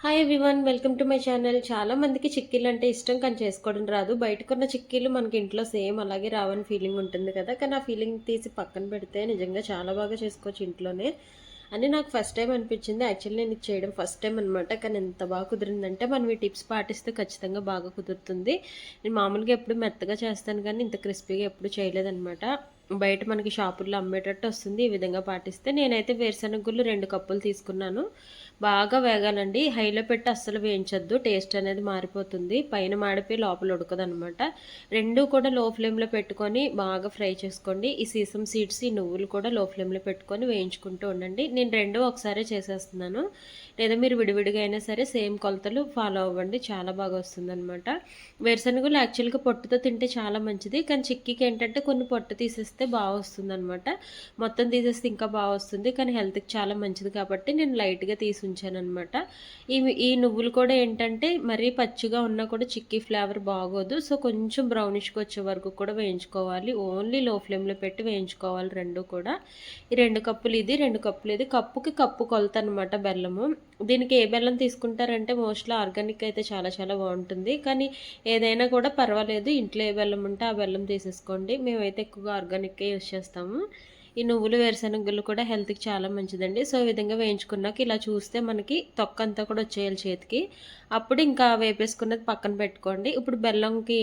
Hi everyone, welcome to my channel. చాలా మందికి చిక్కీలు అంటే ఇష్టం కానీ చేసుకోవడం రాదు. బయటకున్న చిక్కీలు మనకి ఇంట్లో సేమ్ అలాగే రావని ఫీలింగ్ ఉంటుంది కదా. కానీ ఆ ఫీలింగ్ తీసి పక్కన పెడితే నిజంగా చాలా బాగా చేసుకోవచ్చు ఇంట్లోనే అని నాకు ఫస్ట్ టైం అనిపించింది. యాక్చువల్లీ నేను ఇది చేయడం ఫస్ట్ టైం అనమాట. కానీ ఎంత బాగా కుదిరిందంటే మనం ఈ టిప్స్ పాటిస్తే ఖచ్చితంగా బాగా కుదురుతుంది. నేను మామూలుగా ఎప్పుడు మెత్తగా చేస్తాను కానీ ఇంత క్రిస్పీగా ఎప్పుడు చేయలేదన్నమాట. బయట మనకి షాపుల్లో అమ్మేటట్టు వస్తుంది. ఈ విధంగా పాటిస్తే నేనైతే వేరుశనగ గుళ్ళు 2 కప్పులు తీసుకున్నాను. బాగా వేగాలండి. హైలో పెట్టి అస్సలు వేయించొద్దు, టేస్ట్ అనేది మారిపోతుంది. పైన మాడిపోయి లోపల ఉడకదనమాట. రెండు కూడా లో ఫ్లేమ్లో పెట్టుకొని బాగా ఫ్రై చేసుకోండి. ఈ సీసం సీడ్స్, ఈ నువ్వులు కూడా లో ఫ్లేమ్లో పెట్టుకొని వేయించుకుంటూ ఉండండి. నేను రెండు ఒకసారి చేసేస్తున్నాను. లేదా మీరు విడివిడిగా అయినా సరే సేమ్ కొలతలు ఫాలో అవ్వండి, చాలా బాగా వస్తుందన్నమాట. వేరుశనగలు యాక్చువల్గా పొట్టుతో తింటే చాలా మంచిది. కానీ చిక్కీకి ఏంటంటే కొన్ని పొట్టు తీసేస్తే బాగా వస్తుంది అనమాట. మొత్తం తీసేస్తే ఇంకా బాగా వస్తుంది. కానీ హెల్త్కి చాలా మంచిది కాబట్టి నేను లైట్గా తీసి ఉంచాను అనమాట. ఈ నువ్వులు కూడా ఏంటంటే మరీ పచ్చిగా ఉన్నా కూడా చిక్కీ ఫ్లేవర్ బాగోదు. సో కొంచెం బ్రౌనిష్గా వచ్చే వరకు కూడా వేయించుకోవాలి. ఓన్లీ లో ఫ్లేమ్లో పెట్టి వేయించుకోవాలి రెండు కూడా. ఈ 2 కప్పులు ఇది, 2 కప్పులు ఇది. కప్పుకి కప్పు కొలత అనమాట బెల్లము. దీనికి ఏ బెల్లం తీసుకుంటారంటే మోస్ట్లీ ఆర్గానిక్ అయితే చాలా చాలా బాగుంటుంది. కానీ ఏదైనా కూడా పర్వాలేదు, ఇంట్లో ఏ బెల్లం ఉంటే ఆ బెల్లం తీసేసుకోండి. మేమైతే ఎక్కువగా ఆర్గానిక్కే యూస్ చేస్తాము. ఈ నువ్వులు వేరుశనగలు కూడా హెల్త్కి చాలా మంచిదండి. సో ఈ విధంగా వేయించుకున్నాక ఇలా చూస్తే మనకి తొక్క అంతా కూడా వచ్చేయాలి చేతికి. అప్పుడు ఇంకా వేపేసుకున్నది పక్కన పెట్టుకోండి. ఇప్పుడు బెల్లంకి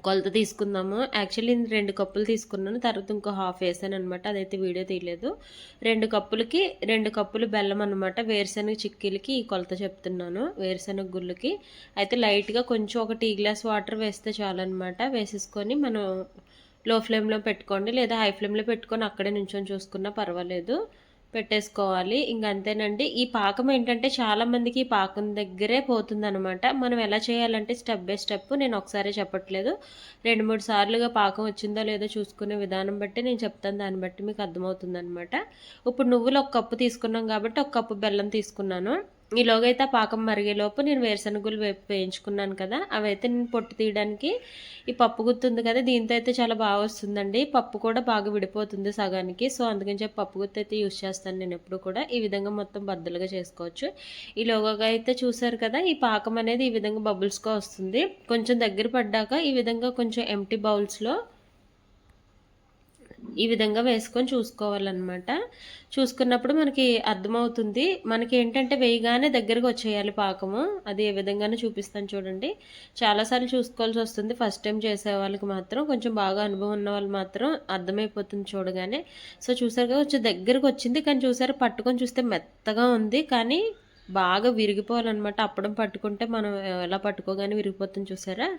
కొలత తీసుకుందాము. యాక్చువల్లీ నేను 2 కప్పులు తీసుకున్నాను, తర్వాత ఇంకో హాఫ్ వేసాను అనమాట. అదైతే వీడియో తీయలేదు. 2 కప్పులకి 2 కప్పులు బెల్లం అనమాట. వేరుశనగ చిక్కీలకి ఈ కొలత చెప్తున్నాను. వేరుశనగ గుళ్ళకి అయితే లైట్గా కొంచెం ఒక టీ గ్లాస్ వాటర్ వేస్తే చాలన్నమాట. వేసేసుకొని మనం లో ఫ్లేమ్లో పెట్టుకోండి, లేదా హై ఫ్లేమ్లో పెట్టుకొని అక్కడే నుంచొని చూసుకున్నా పర్వాలేదు, పెట్టేసుకోవాలి. ఇంక అంతేనండి. ఈ పాకం ఏంటంటే చాలామందికి ఈ పాకం దగ్గరే పోతుందనమాట. మనం ఎలా చేయాలంటే స్టెప్ బై స్టెప్, నేను ఒకసారి చెప్పట్లేదు, 2-3 సార్లుగా పాకం వచ్చిందో లేదో చూసుకునే విధానం బట్టి నేను చెప్తాను. దాన్ని బట్టి మీకు అర్థమవుతుందనమాట. ఇప్పుడు నువ్వులు 1 కప్పు తీసుకున్నాం కాబట్టి 1 కప్పు బెల్లం తీసుకున్నాను. ఈలోగా అయితే ఆ పాకం మరిగేలోపు నేను వేరుశనగులు వేయించుకున్నాను కదా, అవైతే నేను పొట్టు తీయడానికి ఈ పప్పు గుత్తుంది కదా, దీంతో అయితే చాలా బాగా వస్తుందండి. పప్పు కూడా బాగా విడిపోతుంది సగానికి. సో అందుకని చెప్పి పప్పు గుత్తి అయితే యూస్ చేస్తాను నేను ఎప్పుడు కూడా. ఈ విధంగా మొత్తం బద్దలుగా చేసుకోవచ్చు. ఈ లోగోగా అయితే చూసారు కదా, ఈ పాకం అనేది ఈ విధంగా బబుల్స్గా వస్తుంది. కొంచెం దగ్గర పడ్డాక ఈ విధంగా కొంచెం ఎంటీ బౌల్స్లో ఈ విధంగా వేసుకొని చూసుకోవాలన్నమాట. చూసుకున్నప్పుడు మనకి అర్థమవుతుంది. మనకి ఏంటంటే వేయగానే దగ్గరకు వచ్చేయాలి పాకము. అది ఏ విధంగానే చూపిస్తాను చూడండి. చాలాసార్లు చూసుకోవాల్సి వస్తుంది. ఫస్ట్ టైం చేసే వాళ్ళకి మాత్రం, కొంచెం బాగా అనుభవం ఉన్న వాళ్ళు మాత్రం అర్థమైపోతుంది చూడగానే. సో చూసారు కదా, కొంచెం దగ్గరకు వచ్చింది. కానీ చూసారు, పట్టుకొని చూస్తే మెత్తగా ఉంది. కానీ బాగా విరిగిపోవాలన్నమాట. అప్పడం పట్టుకుంటే మనం ఎలా పట్టుకోగానే విరిగిపోతుంది చూసారా,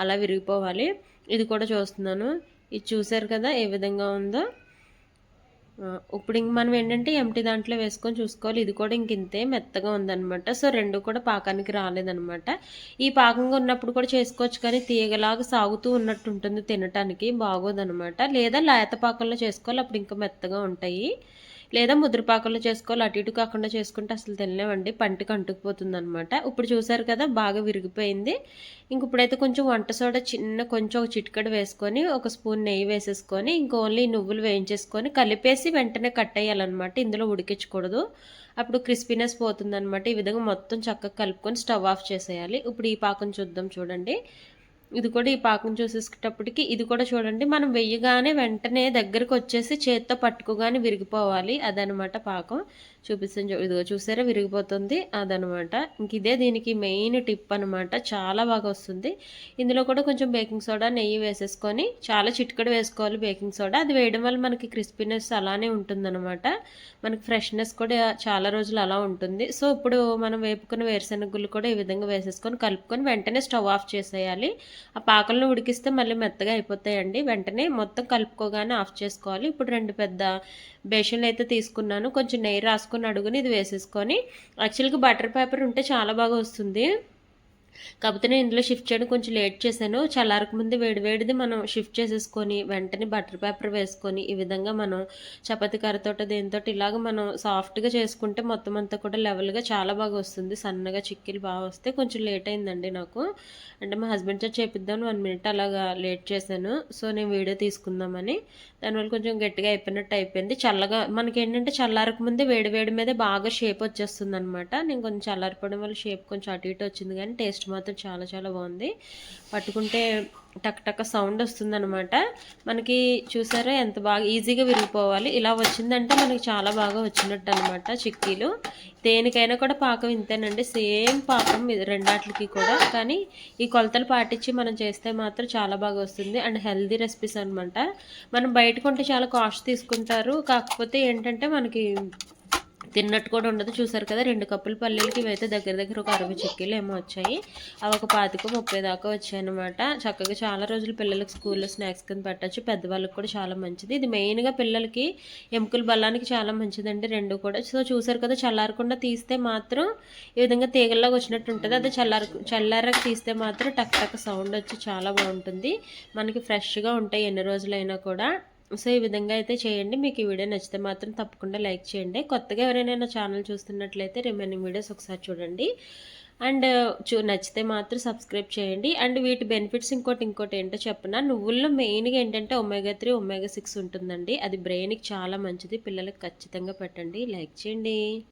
అలా విరిగిపోవాలి. ఇది కూడా చూస్తున్నాను. ఇది చూసారు కదా ఏ విధంగా ఉందో. ఇప్పుడు ఇంక మనం ఏంటంటే ఎంటీ దాంట్లో వేసుకొని చూసుకోవాలి. ఇది కూడా ఇంక ఇంతే మెత్తగా ఉందన్నమాట. సో రెండు కూడా పాకానికి రాలేదన్నమాట. ఈ పాకంగా ఉన్నప్పుడు కూడా చేసుకోవచ్చు, కానీ తీగలాగా సాగుతూ ఉన్నట్టు ఉంటుంది, తినటానికి బాగోదన్నమాట. లేదా లేత పాకంలో చేసుకోవాలి, అప్పుడు ఇంకా మెత్తగా ఉంటాయి. లేదా ముద్రపాకంలో చేసుకోవాలి. అటు ఇటు కాకుండా చేసుకుంటే అసలు తినలేమండి, పంటికి అంటుకుపోతుంది అనమాట. ఇప్పుడు చూసారు కదా బాగా విరిగిపోయింది. ఇంక ఇప్పుడైతే కొంచెం వంట సోడా కొంచెం ఒక చిటికెడు వేసుకొని, ఒక స్పూన్ నెయ్యి వేసేసుకొని, ఇంక ఓన్లీ నువ్వులు వేయించేసుకొని కలిపేసి వెంటనే కట్టేయాలన్నమాట. ఇందులో ఉడికించకూడదు, అప్పుడు క్రిస్పీనెస్ పోతుందన్నమాట. ఈ విధంగా మొత్తం చక్కగా కలుపుకొని స్టవ్ ఆఫ్ చేసేయాలి. ఇప్పుడు ఈ పాకం చూద్దాం చూడండి. ఇది కూడా ఈ పాకం చూసేటప్పటికి ఇది కూడా చూడండి, మనం వెయ్యగానే వెంటనే దగ్గరకు వచ్చేసి చేత్తో పట్టుకోగానే విరిగిపోవాలి. అదనమాట పాకం. చూపిస్తాను, ఇదిగో చూసారా విరిగిపోతుంది, అదనమాట. ఇంక ఇదే దీనికి మెయిన్ టిప్ అనమాట. చాలా బాగా వస్తుంది. ఇందులో కూడా కొంచెం బేకింగ్ సోడా, నెయ్యి వేసేసుకొని, చాలా చిటికెడు వేసుకోవాలి బేకింగ్ సోడా. అది వేయడం వల్ల మనకి క్రిస్పీనెస్ అలానే ఉంటుందన్నమాట. మనకి ఫ్రెష్నెస్ కూడా చాలా రోజులు అలా ఉంటుంది. సో ఇప్పుడు మనం వేపుకున్న వేరుశెనగలు కూడా ఈ విధంగా వేసేసుకొని కలుపుకొని వెంటనే స్టవ్ ఆఫ్ చేసేయాలి. ఆ పాకంలో ఉడికిస్తే మళ్ళీ మెత్తగా అయిపోతాయండి. వెంటనే మొత్తం కలుపుకోగానే ఆఫ్ చేసుకోవాలి. ఇప్పుడు 2 పెద్ద బేషన్లు అయితే తీసుకున్నాను. కొంచెం నెయ్యి రాసుకొని అడుగుని ఇది వేసేసుకొని, యాక్చువల్గా బటర్ పేపర్ ఉంటే చాలా బాగా వస్తుంది. కాకపోతే నేను ఇందులో షిఫ్ట్ చేయడం కొంచెం లేట్ చేశాను. చల్లారక ముందే వేడివేడిది మనం షిఫ్ట్ చేసేసుకొని, వెంటనే బటర్ పేపర్ వేసుకొని, ఈ విధంగా మనం చపాతీ కర్రతోటో దేనితోటి ఇలాగ మనం సాఫ్ట్‌గా చేసుకుంటే మొత్తం అంతా కూడా లెవెల్‌గా చాలా బాగా వస్తుంది. సన్నగా చిక్కీలు బా వస్తాయి. కొంచెం లేట్ అయిందండి నాకు. అంటే మా హస్బెండ్ చేత చేపిద్దామని 1 మినిట్ అలాగా లేట్ చేశాను. సో, నేను వీడియో తీసుకుందామని. దానివల్ల కొంచెం గట్టిగా అయిపోయినట్టు అయిపోయింది. చల్లగా మనకేంటంటే చల్లారక ముందే వేడి వేడి మీదే బాగా షేప్ వచ్చేస్తుందనమాట. నేను కొంచెం చల్లారిపోవడం వల్ల షేప్ కొంచెం అటు ఇటు వచ్చింది గానీ టేస్ట్ మాత్రం చాలా చాలా బాగుంది. పట్టుకుంటే టక్ టక సౌండ్ వస్తుందనమాట. మనకి చూసారా ఎంత బాగా ఈజీగా విరిగిపోవాలి. ఇలా వచ్చిందంటే మనకి చాలా బాగా వచ్చినట్టు అనమాట చిక్కీలు. దేనికైనా కూడా పాకం ఇంతేనండి. సేమ్ పాకం రెండాట్లకి కూడా. కానీ ఈ కొలతలు పాటించి మనం చేస్తే మాత్రం చాలా బాగా వస్తుంది. అండ్ హెల్తీ రెసిపీస్ అనమాట. మనం బయట కొంటే చాలా కాస్ట్ తీసుకుంటారు. కాకపోతే ఏంటంటే మనకి తిన్నట్టు కూడా ఉండదు. చూసారు కదా 2 కప్పుల పల్లీలకి ఇవైతే దగ్గర దగ్గర ఒక 60 చిక్కీలు ఏమో వచ్చాయి. అవి ఒక 25, 30 దాకా వచ్చాయన్నమాట. చక్కగా చాలా రోజులు పిల్లలకి స్కూల్‌లో స్నాక్స్ కింద పెట్టొచ్చు. పెద్దవాళ్ళకి కూడా చాలా మంచిది. ఇది మెయిన్‌గా పిల్లలకి ఎముకల బలానికి చాలా మంచిదండి 2 కూడా. సో, చూసారు కదా చల్లారకుండా తీస్తే మాత్రం ఈ విధంగా తీగల్లాగా వచ్చినట్టు ఉంటది. అదే చల్లారాక తీస్తే మాత్రం టక్ టక్ సౌండ్ వచ్చి చాలా బాగుంటుంది. మనకి ఫ్రెష్‌గా ఉంటాయి ఎన్ని రోజులైనా కూడా. సో, ఈ విధంగా అయితే చేయండి. మీకు ఈ వీడియో నచ్చితే మాత్రం తప్పకుండా లైక్ చేయండి. కొత్తగా ఎవరైనా నా ఛానల్ చూస్తున్నట్లయితే రిమైనింగ్ వీడియోస్ ఒకసారి చూడండి. అండ్ నచ్చితే మాత్రం సబ్స్క్రైబ్ చేయండి. అండ్ వీటి బెనిఫిట్స్ ఇంకోటి ఏంటో చెప్పనా? నువ్వుల్లో మెయిన్‌గా ఏంటంటే ఒమేగా 3, ఒమేగా 6 ఉంటుందండి. అది బ్రెయిన్‌కి చాలా మంచిది. పిల్లలకి ఖచ్చితంగా పెట్టండి. లైక్ చేయండి.